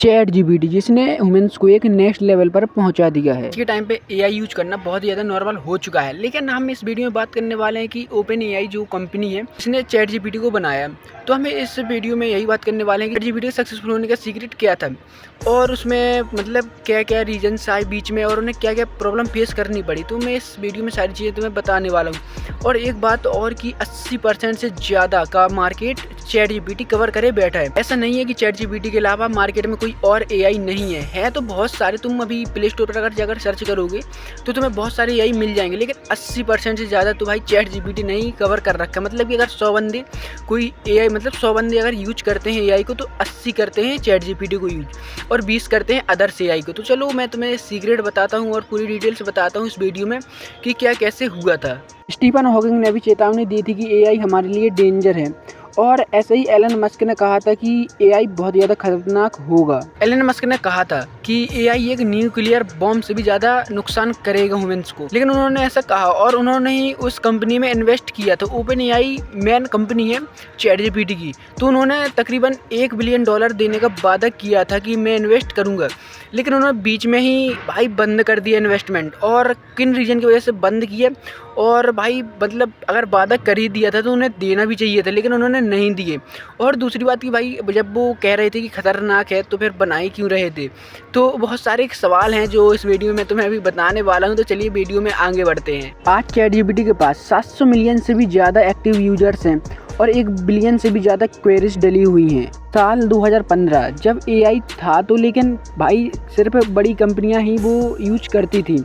Chat GPT जिसने humans को एक नेक्स्ट लेवल पर पहुंचा दिया है। आज के टाइम पे एआई यूज करना बहुत ज़्यादा नॉर्मल हो चुका है, लेकिन हम इस वीडियो में बात करने वाले हैं कि ओपन एआई जो कंपनी है इसने चैट जीपीटी को बनाया। तो हमें इस वीडियो में यही बात करने वाले हैं कि चैट जीपीटी सक्सेसफुल होने का सीक्रेट क्या था और उसमें मतलब क्या क्या रीजन्स आए बीच में और उन्हें क्या क्या प्रॉब्लम फेस करनी पड़ी। तो मैं इस वीडियो में सारी चीज़ें तुम्हें बताने वाला हूँ। और एक बात और कि 80% से ज़्यादा का मार्केट चैट जीपीटी कवर करे बैठा है। ऐसा नहीं है कि चैट जीपीटी के अलावा मार्केट में कोई और एआई नहीं है तो बहुत सारे। तुम अभी प्ले स्टोर पर अगर जाकर सर्च करोगे तो तुम्हें बहुत सारे एआई मिल जाएंगे, लेकिन 80% से ज़्यादा तो भाई चैट जीपीटी नहीं कवर कर रखा है। मतलब कि अगर 100 बंदे कोई एआई मतलब 100 बंदे अगर यूज करते हैं एआई को तो 80 करते हैं चैट जीपीटी को यूज और 20 करते हैं अदर्स एआई को। तो चलो मैं तुम्हें सीक्रेट बताता हूँ और पूरी डिटेल्स बताता हूँ इस वीडियो में कि क्या कैसे हुआ था। स्टीफन हॉकिंग ने भी चेतावनी दी थी कि एआई हमारे लिए डेंजर है और ऐसे ही एलन मस्क ने कहा था कि एआई बहुत ज़्यादा खतरनाक होगा। एलन मस्क ने कहा था कि एआई एक न्यूक्लियर बॉम्ब से भी ज़्यादा नुकसान करेगा ह्यूमंस को, लेकिन उन्होंने ऐसा कहा और उन्होंने ही उस कंपनी में इन्वेस्ट किया। तो ओपन एआई मेन कंपनी है चैट जीपीटी की, तो उन्होंने तकरीबन $1 बिलियन देने का वादा किया था कि मैं इन्वेस्ट करूँगा, लेकिन उन्होंने बीच में ही भाई बंद कर दिया इन्वेस्टमेंट। और किन रीजन की वजह से बंद किया और भाई मतलब अगर वादा कर ही दिया था तो उन्हें देना भी चाहिए था, लेकिन उन्होंने नहीं दिए। और दूसरी बात कि भाई जब वो कह रहे थे कि खतरनाक है तो फिर बनाए क्यों रहे थे। तो बहुत सारे सवाल हैं जो इस वीडियो में तुम्हें अभी बताने वाला हूँ। तो चलिए वीडियो में आगे बढ़ते हैं। आज चैट जीपीटी के पास 700 मिलियन से भी ज़्यादा एक्टिव यूजर्स हैं और 1 बिलियन से भी ज़्यादा क्वेरीज डली हुई हैं। साल 2015 जब एआई था तो लेकिन भाई सिर्फ बड़ी कंपनियां ही वो यूज करती थी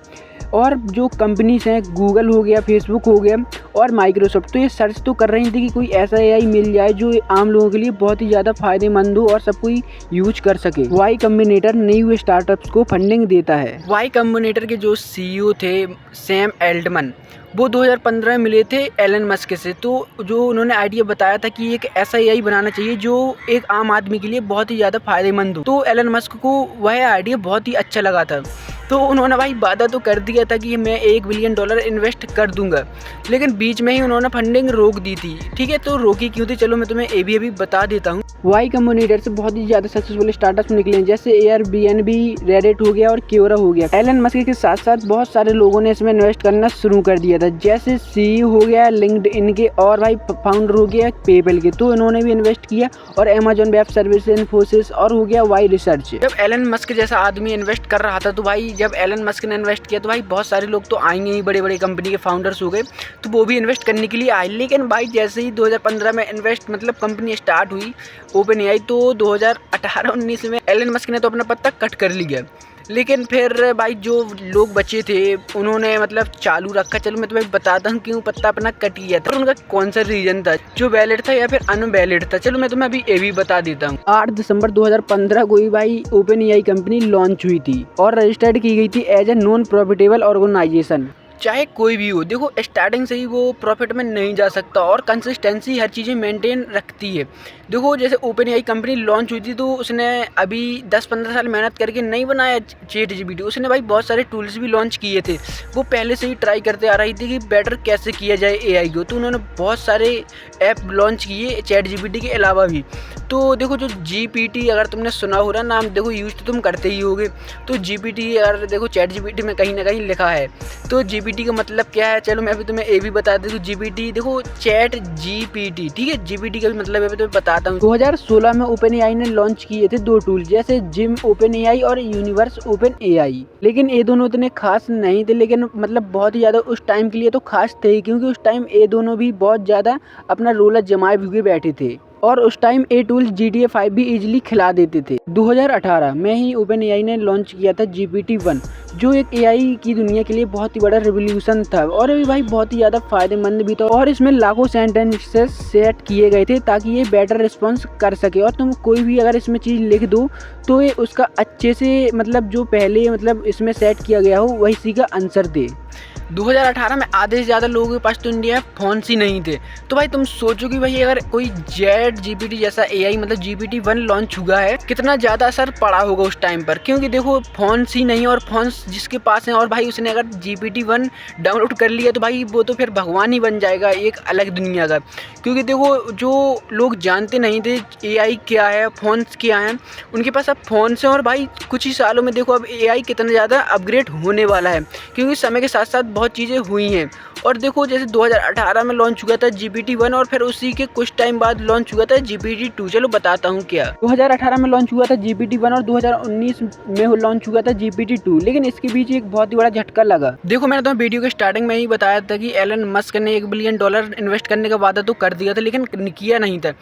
और जो कंपनीज हैं गूगल हो गया, फेसबुक हो गया और माइक्रोसॉफ्ट, तो ये सर्च तो कर रही थी कि कोई ऐसा एआई मिल जाए जो आम लोगों के लिए बहुत ही ज़्यादा फायदेमंद हो और सब कोई यूज कर सके। वाई कॉम्बिनेटर नई हुए स्टार्टअप्स को फंडिंग देता है। वाई कॉम्बिनेटर के जो सीईओ थे सैम एल्टमन, वो 2015 में मिले थे एलन मस्क से। तो जो उन्होंने आइडिया बताया था कि एक ऐसा एआई बनाना चाहिए जो एक आम आदमी के लिए बहुत ही ज़्यादा फायदेमंद हो। तो एलन मस्क को वह आइडिया बहुत ही अच्छा लगा था, तो उन्होंने भाई वादा तो कर दिया था कि मैं $1 बिलियन इन्वेस्ट कर दूंगा, लेकिन बीच में ही उन्होंने फंडिंग रोक दी थी। ठीक है, तो रोकी क्यों थी चलो मैं तुम्हें अभी बता देता हूँ। वाई कॉम्बिनेटर से बहुत ही ज़्यादा सक्सेसफुल स्टार्टअप्स निकले हैं, जैसे एयरबीएनबी, रेडिट हो गया और क्योरा हो गया। एलन मस्क के साथ साथ बहुत सारे लोगों ने इसमें इन्वेस्ट करना शुरू कर दिया था, जैसे सीईओ हो गया लिंक्डइन के और भाई फाउंडर हो गया पेपल के, तो इन्होंने भी इन्वेस्ट किया। और अमेजॉन वेब सर्विस, इन्फोसिस और हो गया वाई रिसर्च। जब एलन मस्क जैसा आदमी इन्वेस्ट कर रहा था तो भाई जब एलन मस्क ने इन्वेस्ट किया तो भाई बहुत सारे लोग तो आएंगे ही, बड़े बड़े कंपनी के फाउंडर्स हो गए तो वो भी इन्वेस्ट करने के लिए आए। लेकिन भाई जैसे ही 2015 में इन्वेस्ट मतलब कंपनी स्टार्ट हुई ओपन एआई, तो 2018-19 में एलन मस्क ने तो अपना पत्ता कट कर लिया। लेकिन फिर भाई जो लोग बचे थे उन्होंने मतलब चालू रखा। चलो मैं तुम्हें बताता हूँ क्यों पत्ता अपना कट गया था, उनका कौन सा रीजन था, जो वैलिड था या फिर अनवैलिड था। चलो मैं तुम्हें अभी ये भी बता देता हूँ। 8 दिसंबर 2015 को ही भाई ओपन एआई कंपनी लॉन्च हुई थी और रजिस्टर्ड की गई थी as a non profitable organisation. चाहे कोई भी हो, देखो स्टार्टिंग से ही वो प्रॉफिट में नहीं जा सकता और कंसिस्टेंसी हर चीज़ें मेंटेन रखती है। देखो जैसे ओपन एआई कंपनी लॉन्च हुई थी तो उसने अभी 10-15 साल मेहनत करके नहीं बनाया चैट जीपीटी, उसने भाई बहुत सारे टूल्स भी लॉन्च किए थे। वो पहले से ही ट्राई करते आ रही थी कि बेटर कैसे किया जाए एआई को, तो उन्होंने बहुत सारे ऐप लॉन्च किए चैट जीपीटी के अलावा भी। तो देखो जो जीपीटी अगर तुमने सुना हो ना नाम, देखो यूज तो तुम करते ही होगे। तो जीपीटी अगर देखो चैट जीपीटी में कहीं ना कहीं लिखा है तो जीपीटी का मतलब क्या है, चलो मैं अभी तुम्हें ये भी बता दूँ। जीपीटी देखो चैट जीपीटी, ठीक है, जीपीटी का भी मतलब है तुम्हें बताता हूँ। 2016 में ओपन एआई ने लॉन्च किए थे 2 टूल, जैसे जिम ओपन एआई और यूनिवर्स ओपन एआई, लेकिन ये दोनों इतने खास नहीं थे, लेकिन मतलब बहुत ही ज़्यादा उस टाइम के लिए तो खास थे क्योंकि उस टाइम ये दोनों भी बहुत ज़्यादा अपना रोल जमाए हुए बैठे थे और उस टाइम ये टूल GTA 5 भी इजीली खिला देते थे। 2018 में ही ओपन एआई ने लॉन्च किया था GPT-1, जो एक एआई की दुनिया के लिए बहुत ही बड़ा रिवोल्यूशन था और ये भाई बहुत ही ज़्यादा फायदेमंद भी था। और इसमें लाखों सेंटेंसेस सेट किए गए थे ताकि ये बेटर रिस्पॉन्स कर सके और तुम कोई भी अगर इसमें चीज़ लिख दो तो ये उसका अच्छे से मतलब जो पहले मतलब इसमें सेट किया गया हो वही सी का आंसर दे। 2018 में आधे से ज़्यादा लोगों के पास तो इंडिया में फ़ोन्स ही नहीं थे। तो भाई तुम सोचो कि भाई अगर कोई चैट जीपीटी जैसा एआई मतलब GPT-1 लॉन्च हुआ है, कितना ज़्यादा असर पड़ा होगा उस टाइम पर, क्योंकि देखो फ़ोन्स ही नहीं और फ़ोन्स जिसके पास हैं और भाई उसने अगर GPT-1 डाउनलोड कर लिया तो भाई वो तो फिर भगवान ही बन जाएगा एक अलग दुनिया का। क्योंकि देखो जो लोग जानते नहीं थे एआई क्या है, फ़ोन्स क्या हैं, उनके पास अब फ़ोन्स हैं और भाई कुछ ही सालों में देखो अब एआई कितना ज़्यादा अपग्रेड होने वाला है, क्योंकि समय के साथ साथ बहुत चीज़ें हुई हैं। और देखो जैसे 2018 में लॉन्च हुआ था GPT-1 और फिर उसी के कुछ टाइम बाद लॉन्च हुआ था GPT-2। चलो बताता हूँ क्या। 2018 में लॉन्च हुआ था GPT-1 और 2019 में लॉन्च हुआ था GPT-2, लेकिन इसके बीच एक बहुत ही बड़ा झटका लगा। देखो मैंने तुम्हें वीडियो के स्टार्टिंग में ही बताया था कि एलन मस्क ने $1 बिलियन इन्वेस्ट करने का वादा तो कर दिया था, लेकिन किया नहीं था।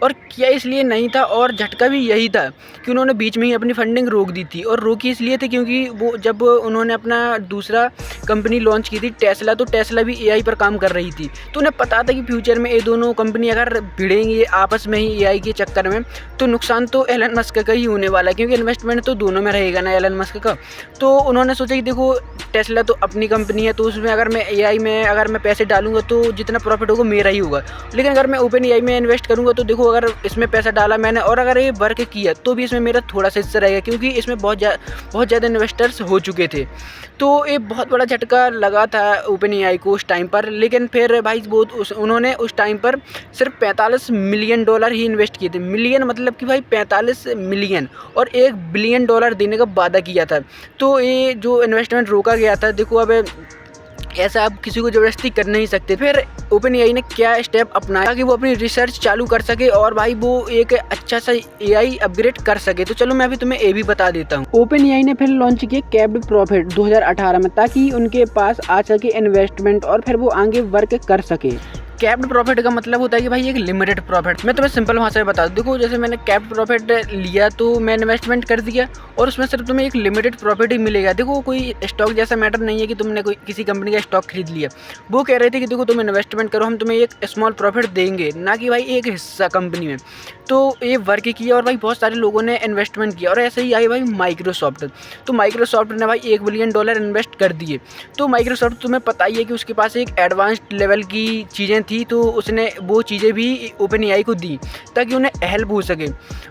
और किया इसलिए नहीं था और झटका भी यही था कि उन्होंने बीच में ही अपनी फंडिंग रोक दी थी। और रोकी इसलिए थी क्योंकि वो जब उन्होंने अपना दूसरा कंपनी लॉन्च की थी टेस्ला, तो टेस्ला भी एआई पर काम कर रही थी। तो उन्हें पता था कि फ्यूचर में ये दोनों कंपनी अगर भिड़ेंगी आपस में ही एआई के चक्कर में, तो नुकसान तो एलन मस्क का ही होने वाला है, क्योंकि इन्वेस्टमेंट तो दोनों में रहेगा ना एलन मस्क का। तो उन्होंने सोचा कि देखो टेस्ला तो अपनी कंपनी है, तो उसमें अगर मैं एआई में अगर मैं पैसे डालूंगा तो जितना प्रॉफिट होगा मेरा ही होगा, लेकिन अगर मैं ओपन एआई में इन्वेस्ट करूंगा तो देखो अगर इसमें पैसा डाला मैंने और अगर ये वर्क किया तो भी इसमें मेरा थोड़ा सा हिस्सा रहेगा, क्योंकि इसमें बहुत ज़्यादा इन्वेस्टर्स हो चुके थे। तो ये बहुत बड़ा झटका लगा था ओपन एआई को उस टाइम पर। लेकिन फिर भाई उन्होंने उस टाइम पर सिर्फ $45 मिलियन ही इन्वेस्ट किए थे। मिलियन मतलब कि भाई 45 मिलियन और $1 बिलियन देने का वादा किया था। तो ये जो इन्वेस्टमेंट रोका गया था, देखो अब ऐसा आप किसी को ज़बरदस्ती कर नहीं सकते। फिर ओपन एआई ने क्या स्टेप अपनाया कि वो अपनी रिसर्च चालू कर सके और भाई वो एक अच्छा सा एआई अपग्रेड कर सके। तो चलो मैं अभी तुम्हें ये भी बता देता हूँ। ओपन एआई ने फिर लॉन्च किया कैप्ड प्रॉफिट 2018 में, ताकि उनके पास आ सके इन्वेस्टमेंट और फिर वो आगे वर्क कर सके। कैप्ड प्रॉफिट का मतलब होता है कि भाई एक लिमिटेड प्रॉफिट। मैं तुम्हें सिंपल भाषा में बता दूं, देखो जैसे मैंने कैप्ड प्रॉफिट लिया तो मैं इन्वेस्टमेंट कर दिया और उसमें सिर्फ तुम्हें एक लिमिटेड प्रॉफिट ही मिलेगा। देखो कोई स्टॉक जैसा मैटर नहीं है कि तुमने कोई किसी कंपनी का स्टॉक खरीद लिया। वो कह रहे थे कि देखो तुम इन्वेस्टमेंट करो, हम तुम्हें एक स्मॉल प्रॉफिट देंगे, ना कि भाई एक हिस्सा कंपनी में। तो ये वर्क किया और भाई बहुत सारे लोगों ने इन्वेस्टमेंट किया और ऐसे ही आई भाई माइक्रोसॉफ्ट। तो माइक्रोसॉफ्ट ने भाई $1 बिलियन इन्वेस्ट कर दिए। तो माइक्रोसॉफ्ट तुम्हें पता ही है कि उसके पास एक एडवांस्ड लेवल की चीज़ें थी, तो उसने वो चीज़ें भी ओपन एआई को दी ताकि उन्हें हेल्प हो सके।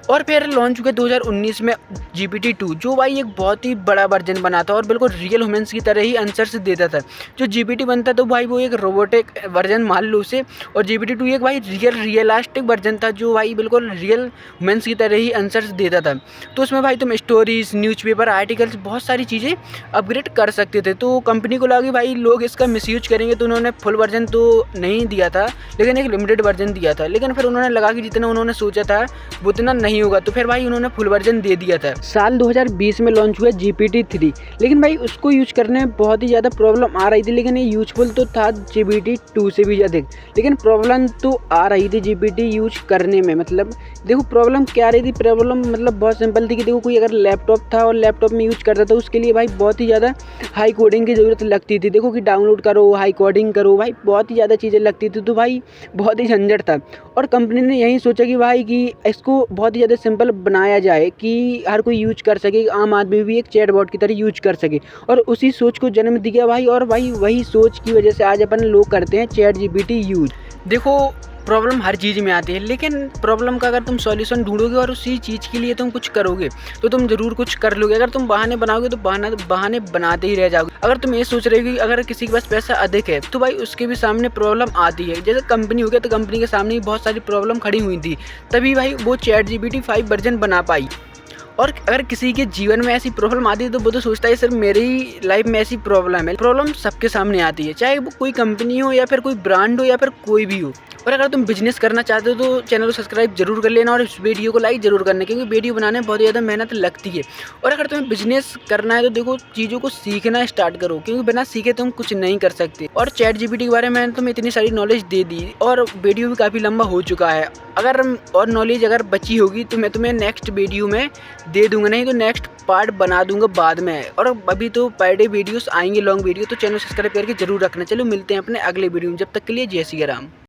और फिर लॉन्च हुआ 2019 में GPT-2, जो भाई एक बहुत ही बड़ा वर्जन बना था और बिल्कुल रियल ह्यूमंस की तरह ही आंसर्स देता था। जो GPT-1 था तो भाई वो एक रोबोटिक वर्जन मान लो उसे, और GPT-2 एक भाई रियलिस्टिक वर्जन था जो भाई बिल्कुल रियल ह्यूमंस की तरह ही आंसर्स देता था। तो उसमें भाई तुम स्टोरीज, न्यूज़पेपर, आर्टिकल्स, बहुत सारी चीज़ें अपग्रेड कर सकते थे। तो कंपनी को लगा कि भाई लोग इसका मिसयूज करेंगे, तो उन्होंने फुल वर्जन तो नहीं दिया था लेकिन एक लिमिटेड वर्जन दिया था। लेकिन फिर उन्होंने लगा कि जितना उन्होंने सोचा था वो उतना नहीं होगा, तो फिर भाई उन्होंने फुल वर्जन दे दिया था। साल 2020 में लॉन्च हुआ GPT-3, लेकिन भाई उसको यूज करने में बहुत ही ज़्यादा प्रॉब्लम आ रही थी। लेकिन ये यूजफुल तो था GPT-2 से भी अधिक, लेकिन प्रॉब्लम तो आ रही थी GPT यूज करने में। मतलब देखो प्रॉब्लम क्या आ रही थी, प्रॉब्लम मतलब बहुत सिंपल थी कि देखो कोई अगर लैपटॉप था और लैपटॉप में यूज करता था, उसके लिए भाई बहुत ही ज़्यादा हाई कोडिंग की ज़रूरत लगती थी। देखो कि डाउनलोड करो, हाई कोडिंग करो, भाई बहुत ही ज़्यादा चीज़ें लगती थी, तो भाई बहुत ही झंझट था। और कंपनी ने यही सोचा कि भाई कि इसको बहुत ही ज़्यादा सिंपल बनाया जाए कि हर कोई यूज कर सके, आम आदमी भी एक चैटबॉट की तरह यूज कर सके, और उसी सोच को जन्म दिया भाई। और भाई वही सोच की वजह से आज अपन लोग करते हैं ChatGPT यूज। देखो प्रॉब्लम हर चीज़ में आती है, लेकिन प्रॉब्लम का अगर तुम सॉल्यूशन ढूंढोगे और उसी चीज़ के लिए तुम कुछ करोगे तो तुम ज़रूर कुछ कर लोगे। अगर तुम बहाने बनाओगे तो बहाने बनाते ही रह जाओगे। अगर तुम ये सोच रहे हो कि अगर किसी के पास पैसा अधिक है तो भाई उसके भी सामने प्रॉब्लम आती है। जैसे कंपनी हो गया तो कंपनी के सामने भी बहुत सारी प्रॉब्लम खड़ी हुई थी, तभी भाई वो ChatGPT 5 वर्जन बना पाई। और अगर किसी के जीवन में ऐसी प्रॉब्लम आती है तो वो तो सोचता है सिर्फ मेरी लाइफ में ऐसी प्रॉब्लम है। प्रॉब्लम सबके सामने आती है, चाहे वो कोई कंपनी हो या फिर कोई ब्रांड हो या फिर कोई भी हो। और अगर तुम बिजनेस करना चाहते हो तो चैनल को सब्सक्राइब जरूर कर लेना और इस वीडियो को लाइक जरूर करना, क्योंकि वीडियो बनाने में बहुत ज़्यादा मेहनत लगती है। और अगर तुम्हें बिजनेस करना है तो देखो चीज़ों को सीखना स्टार्ट करो, क्योंकि बिना सीखे तुम कुछ नहीं कर सकते। और ChatGPT के बारे में मैंने तुम्हें इतनी सारी नॉलेज दे दी और वीडियो भी काफ़ी लंबा हो चुका है। अगर और नॉलेज अगर बची होगी तो मैं तुम्हें नेक्स्ट वीडियो में दे दूंगा, नहीं तो नेक्स्ट पार्ट बना दूंगा बाद में। और अभी तो पर डे वीडियोस आएंगे, लॉन्ग वीडियो, तो चैनल सब्सक्राइब करके जरूर रखना। चलो मिलते हैं अपने अगले वीडियो में, जब तक के लिए जय श्री राम।